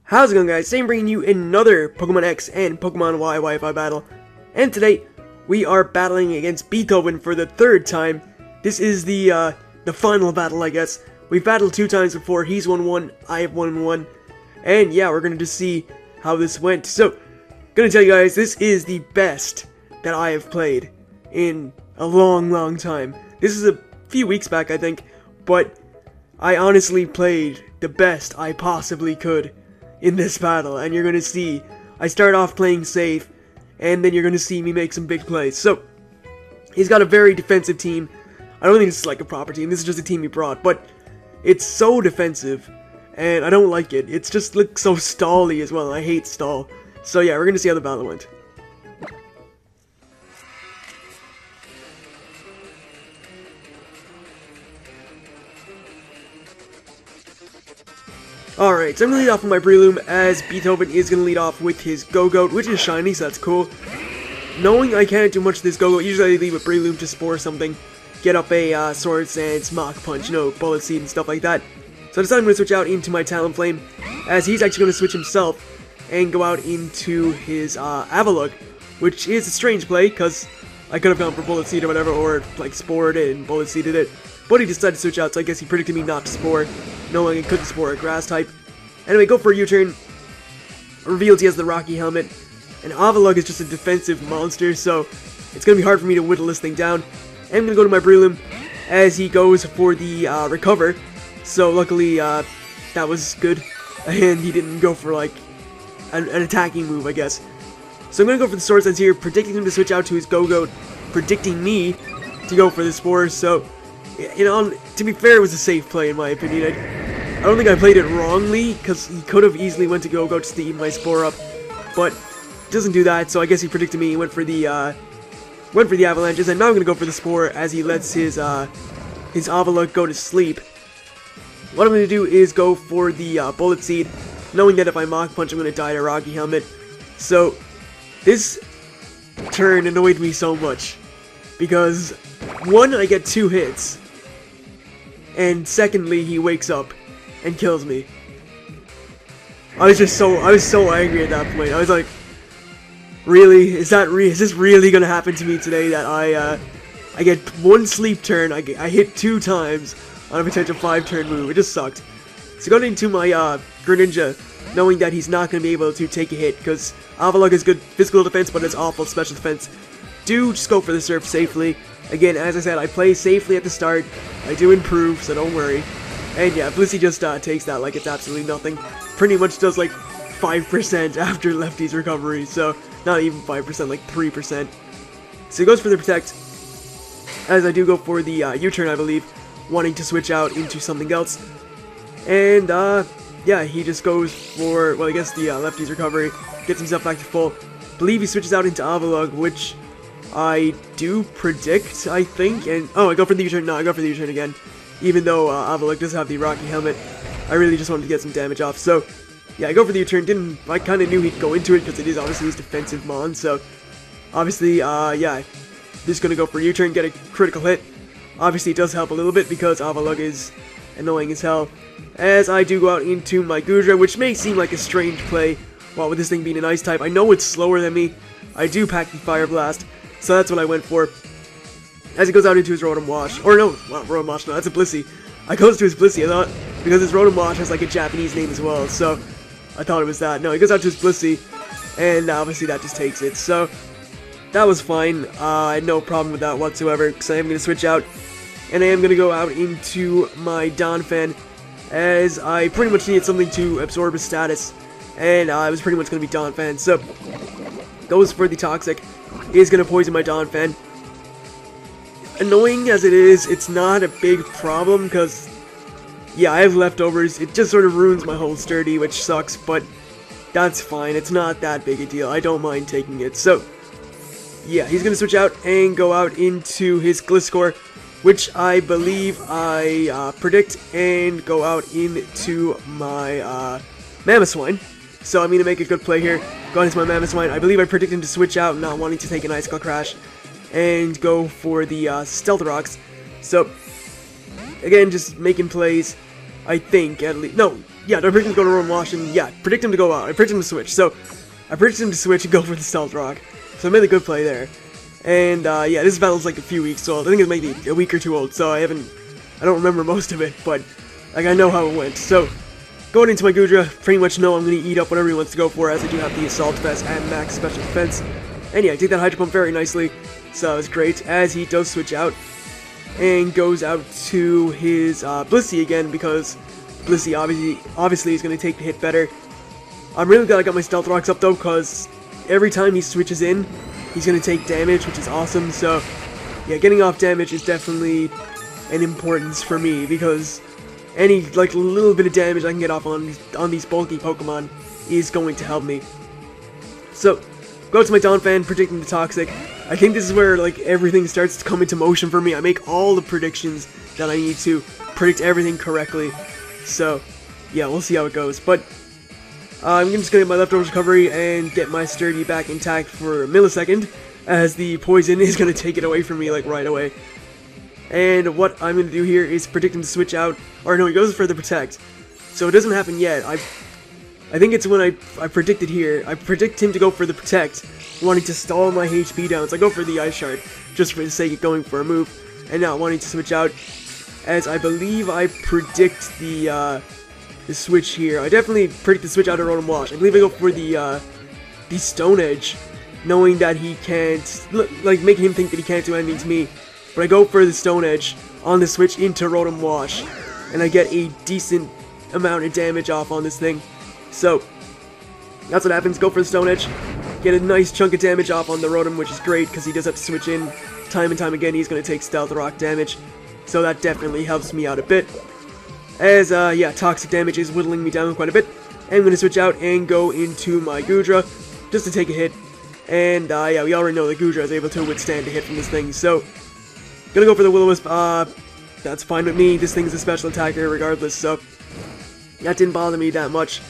How's it going, guys? Today I'm bringing you another Pokemon X and Pokemon Y Wi-Fi battle. And today, we are battling against Beethoven for the third time. This is the final battle, I guess. We've battled 2 times before. He's won 1, I have won 1. And yeah, we're gonna just see how this went. So, gonna tell you guys, this is the best that I have played in a long time. This is a few weeks back, I think. But I honestly played the best I possibly could in this battle, and you're gonna see I start off playing safe, and then you're gonna see me make some big plays. So he's got a very defensive team. I don't think this is like a proper team, this is just a team he brought, but it's so defensive and I don't like it. It's just looks so stally as well. I hate stall. So yeah, we're gonna see how the battle went. Alright, so I'm going to lead off with my Breloom, as Beethoven is going to lead off with his Go-Goat, which is shiny, so that's cool. Knowing I can't do much with this Go-Goat, usually I leave with Breloom to spore something, get up a Sword Stance, Mach Punch, you know, Bullet Seed and stuff like that. So I decided I'm going to switch out into my Talonflame, as he's actually going to switch himself and go out into his Avalugg, which is a strange play, because I could have gone for Bullet Seed or whatever, or like Spored it and Bullet Seeded it. But he decided to switch out, so I guess he predicted me not to Spore, knowing I couldn't Spore a Grass type. Anyway, go for a U-turn. Reveals he has the Rocky Helmet. And Avalugg is just a defensive monster, so it's going to be hard for me to whittle this thing down. And I'm going to go to my Breloom, as he goes for the Recover. So luckily, that was good. And he didn't go for, like, an attacking move, I guess. So I'm going to go for the Sword Stance here, predicting him to switch out to his Go-Goat, predicting me to go for the Spores, so you know, to be fair, it was a safe play in my opinion. I don't think I played it wrongly, because he could have easily went to Go-Goat just to eat my Spore up, but doesn't do that, so I guess he predicted me. He went for the Avalanches, and now I'm going to go for the Spore as he lets his Avalugg go to sleep. What I'm going to do is go for the Bullet Seed, knowing that if I Mach Punch, I'm going to die to Rocky Helmet. So, this turn annoyed me so much, because, one, I get 2 hits, and secondly, he wakes up and kills me. I was so angry at that point. I was like, really? Is this really gonna happen to me today, that I get 1 sleep turn, I hit 2 times on a potential 5-turn move? It just sucked. So going into my Greninja, knowing that he's not gonna be able to take a hit, because Avalugg is good physical defense, but it's awful special defense. Do just go for the Surf safely. Again, as I said, I play safely at the start. I do improve, so don't worry. And yeah, Blissey just takes that like it's absolutely nothing. Pretty much does like 5% after Lefty's recovery, so not even 5%, like 3%. So he goes for the Protect, as I do go for the U-turn, I believe, wanting to switch out into something else. And yeah, he just goes for, well, I guess the Lefty's recovery, gets himself back to full. Believe he switches out into Avalugg, which I do predict, I think, and oh, I go for the U-turn. No, I go for the U-turn again, even though Avalugg does have the Rocky Helmet. I really just wanted to get some damage off, so yeah, I go for the U-turn. I kind of knew he'd go into it, because it is obviously his defensive mon, so obviously, yeah, just gonna go for a U-turn, get a critical hit. Obviously, it does help a little bit, because Avalugg is annoying as hell, as I do go out into my Goodra, which may seem like a strange play, while with this thing being an Ice type. I know it's slower than me. I do pack the Fire Blast, so that's what I went for. As he goes out into his Rotom Wash. Or no, well, Rotom Wash, no, that's a Blissey. I goes to his Blissey, I thought, because his Rotom Wash has like a Japanese name as well, so I thought it was that. No, he goes out to his Blissey, and obviously that just takes it. So, that was fine. I had no problem with that whatsoever, because I am going to switch out, and I am going to go out into my Donphan, as I pretty much needed something to absorb his status, and I was pretty much going to be Donphan. So, goes for the Toxic. Is going to poison my Donphan. Annoying as it is, it's not a big problem, because, yeah, I have leftovers. It just sort of ruins my whole Sturdy, which sucks, but that's fine. It's not that big a deal. I don't mind taking it. So, yeah, he's going to switch out and go out into his Gliscor, which I believe I predict, and go out into my Mamoswine. So I'm going to make a good play here. Go into my Mamoswine. I believe I predicted him to switch out, not wanting to take an Ice Skull Crash, and go for the Stealth Rocks. So, again, just making plays, I think, at least. No, yeah, do I predict him to go to Rotom Wash? And yeah, predict him to go out. I predict him to switch. So I predicted him to switch and go for the Stealth Rock. So I made a good play there. And yeah, this battle's like a few weeks old. I think it's maybe a week or two old, so I don't remember most of it, but like I know how it went. So going into my Goodra, pretty much know I'm going to eat up whatever he wants to go for, as I do have the Assault Vest and Max Special Defense. And yeah, I take that Hydro Pump very nicely, so it's great, as he does switch out and goes out to his Blissey again, because Blissey obviously is going to take the hit better. I'm really glad I got my Stealth Rocks up though, because every time he switches in, he's going to take damage, which is awesome. So yeah, getting off damage is definitely an importance for me, because any like little bit of damage I can get off on these bulky Pokemon is going to help me. So go to my Donphan, predicting the Toxic. I think this is where like everything starts to come into motion for me. I make all the predictions that I need to predict everything correctly. So yeah, we'll see how it goes. But I'm just going to get my Leftovers recovery and get my Sturdy back intact for a millisecond, as the poison is going to take it away from me like right away. And what I'm going to do here is predict him to switch out, or no, he goes for the Protect. So it doesn't happen yet. I think it's when I predicted here. I predict him to go for the Protect, wanting to stall my HP down. So I go for the Ice Shard, just for the sake of going for a move, and not wanting to switch out, as I believe I predict the switch here. I definitely predict the switch out of Rotom Wash. I believe I go for the Stone Edge, knowing that he can't, like making him think that he can't do anything to me. But I go for the Stone Edge on the switch into Rotom Wash, and I get a decent amount of damage off on this thing. So that's what happens. Go for the Stone Edge, get a nice chunk of damage off on the Rotom, which is great because he does have to switch in time and time again. He's going to take Stealth Rock damage, so that definitely helps me out a bit. As, yeah, Toxic damage is whittling me down quite a bit. I'm going to switch out and go into my Goodra, just to take a hit. And, yeah, we already know that Goodra is able to withstand a hit from this thing, so gonna go for the Will-O-Wisp. That's fine with me. This thing's a special attacker regardless, so that didn't bother me that much,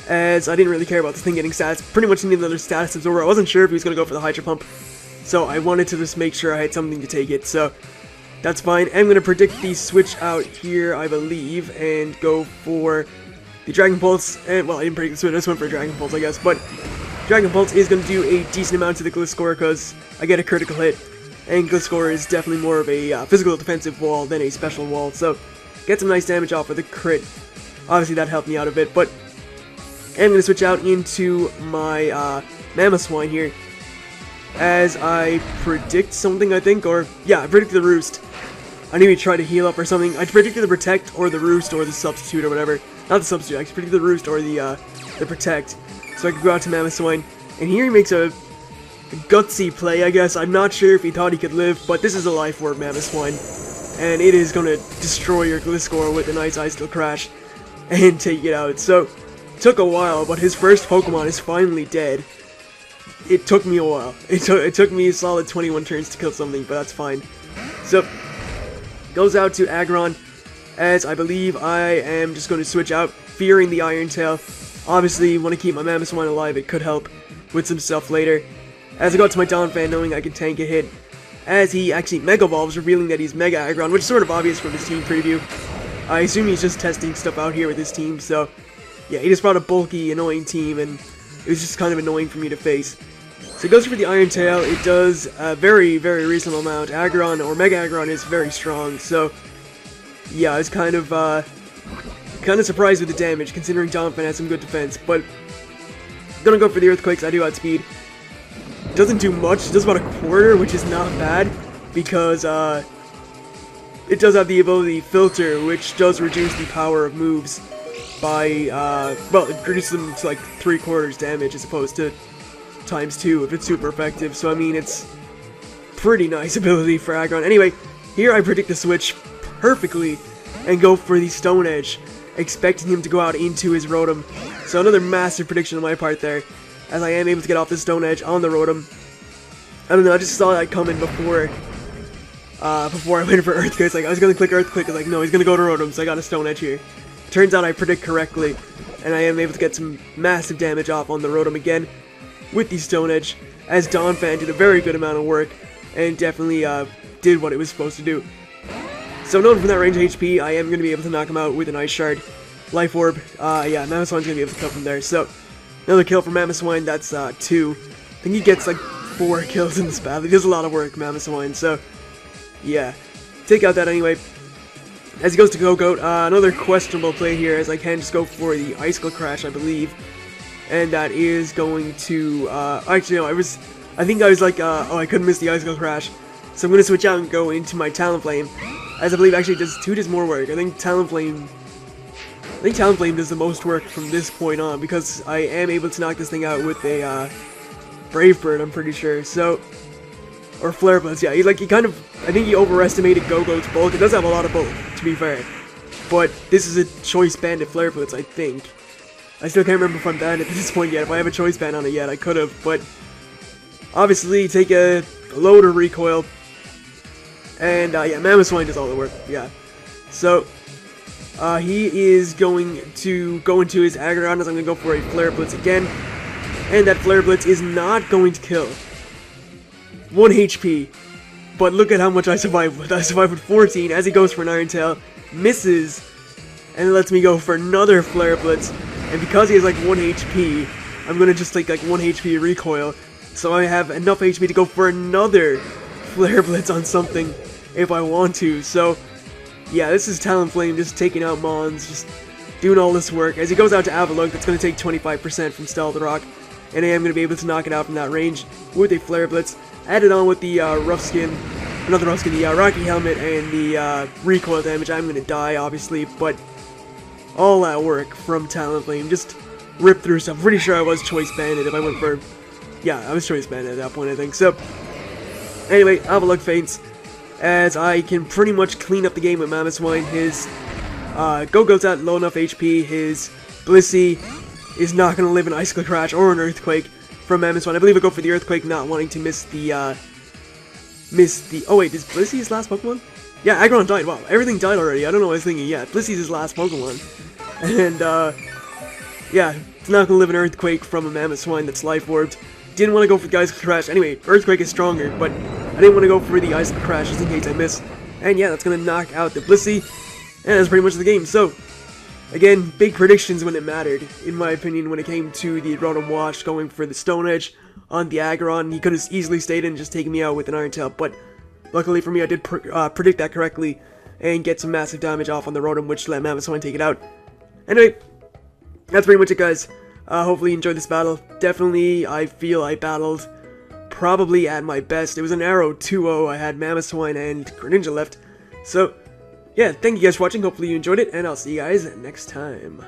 as I didn't really care about this thing getting stats. Pretty much any other status absorber. I wasn't sure if he was gonna go for the Hydro Pump, so I wanted to just make sure I had something to take it, so that's fine. I'm gonna predict the switch out here, I believe, and go for the Dragon Pulse. And, well, I didn't predict the switch, I just went for Dragon Pulse, I guess, but Dragon Pulse is gonna do a decent amount to the Gliscor, because I get a critical hit. And Gliscor is definitely more of a physical defensive wall than a special wall, so get some nice damage off with a crit. Obviously that helped me out a bit, but I'm going to switch out into my Mamoswine here, as I predict something, I think, or yeah, I predicted the Roost. I need to try to heal up or something. I predicted the Protect or the Roost or the Substitute or whatever. Not the Substitute, I predicted the Roost or the Protect, so I could go out to Mamoswine. And here he makes a gutsy play, I guess. I'm not sure if he thought he could live, but this is a Life Orb, Mamoswine, and it is going to destroy your Gliscor with a nice Ice Steel Crash and take it out. So, it took a while, but his first Pokemon is finally dead. It took me a while. It took me a solid 21 turns to kill something, but that's fine. So, goes out to Aggron, as I believe I am just going to switch out, fearing the Iron Tail. Obviously, want to keep my Mamoswine alive. It could help with some stuff later. As I go to my Donphan, knowing I can tank a hit, as he actually Mega Evolves, revealing that he's Mega Aggron, which is sort of obvious from his team preview. I assume he's just testing stuff out here with his team, so yeah, he just brought a bulky, annoying team, and it was just kind of annoying for me to face. So he goes for the Iron Tail. It does a very, very reasonable amount. Aggron, or Mega Aggron, is very strong, so yeah, I was kind of surprised with the damage, considering Donphan has some good defense, but gonna go for the Earthquakes. I do outspeed. Doesn't do much, it does about a quarter, which is not bad, because it does have the ability Filter, which does reduce the power of moves by, well, it reduces them to like 3/4 damage as opposed to ×2 if it's super effective. So I mean, it's pretty nice ability for Aggron. Anyway, here I predict the switch perfectly and go for the Stone Edge, expecting him to go out into his Rotom. So another massive prediction on my part there, as I am able to get off the Stone Edge on the Rotom. I don't know, I just saw that coming before I went for Earthquake. Like, I was gonna click Earthquake, I was like, no, he's gonna go to Rotom, so I got a Stone Edge here. Turns out I predict correctly, and I am able to get some massive damage off on the Rotom again with the Stone Edge, as Donphan did a very good amount of work, and definitely did what it was supposed to do. So knowing from that range HP, I am going to be able to knock him out with an Ice Shard, Life Orb. Yeah, Mamoswine's gonna be able to kill from there. So, another kill from Mamoswine, that's 2. I think he gets like 4 kills in this battle. He does a lot of work, Mamoswine, so, yeah. Take out that anyway. As he goes to Go-Goat, another questionable play here, as I can just go for the Icicle Crash, I believe. And that is going to, actually no, I think I was like, oh, I couldn't miss the Icicle Crash. So I'm going to switch out and go into my Talonflame, as I believe actually does 2 does more work. I think Talonflame does the most work from this point on, because I am able to knock this thing out with a, Brave Bird, I'm pretty sure, so... Or Flare Blitz, yeah, he kind of, I think he overestimated Go-Goat's bulk. It does have a lot of bulk, to be fair. But this is a Choice Bandit Flare Blitz, I think. I still can't remember if I'm banned at this point yet. If I have a Choice Band on it yet, I could have, but... Obviously, take a load of recoil. And, yeah, Mamoswine does all the work, yeah. So, he is going to go into his Aggron, as I'm going to go for a Flare Blitz again. And that Flare Blitz is not going to kill. 1 HP, but look at how much I survived with. I survived with 14 as he goes for an Iron Tail, misses, and lets me go for another Flare Blitz. And because he has like 1 HP, I'm gonna just take like 1 HP recoil, so I have enough HP to go for another Flare Blitz on something if I want to. So yeah, this is Talonflame just taking out Mons, just doing all this work. As he goes out to Avalugg, that's gonna take 25% from Stealth Rock, and I am gonna be able to knock it out from that range with a Flare Blitz. Added on with the Rough Skin, not the Rough Skin, the Rocky Helmet, and the recoil damage. I'm gonna die, obviously, but all that work from Talonflame, just rip through stuff. Pretty sure I was Choice Bandit if I went for, yeah, I was Choice Bandit at that point, I think. So, anyway, Avalugg faints, as I can pretty much clean up the game with Mamoswine. His Go-Goat's at low enough HP, his Blissey is not gonna live an Icicle Crash or an Earthquake from Mamoswine. I believe I go for the Earthquake, not wanting to miss the, oh wait, is Blissey his last Pokemon? Yeah, Aggron died, wow, everything died already, I don't know what I was thinking, yeah, Blissey's his last Pokemon. And, yeah, it's not gonna live an Earthquake from a Mamoswine that's Life Orbed. Didn't want to go for the Icicle Crash, anyway, Earthquake is stronger, but I didn't want to go for the Icicle Crash just in case I miss. And yeah, that's gonna knock out the Blissey, and that's pretty much the game. So, again, big predictions when it mattered, in my opinion, when it came to the Rotom Wash, going for the Stone Edge on the Aggron. He could have easily stayed in and just taken me out with an Iron Tail, but luckily for me, I did predict that correctly and get some massive damage off on the Rotom, which let Mamoswine take it out. Anyway, that's pretty much it, guys. Hopefully you enjoyed this battle. Definitely, I feel I battled probably at my best. It was an Arrow 2-0. I had Mamoswine and Greninja left. So, yeah, thank you guys for watching. Hopefully you enjoyed it, and I'll see you guys next time.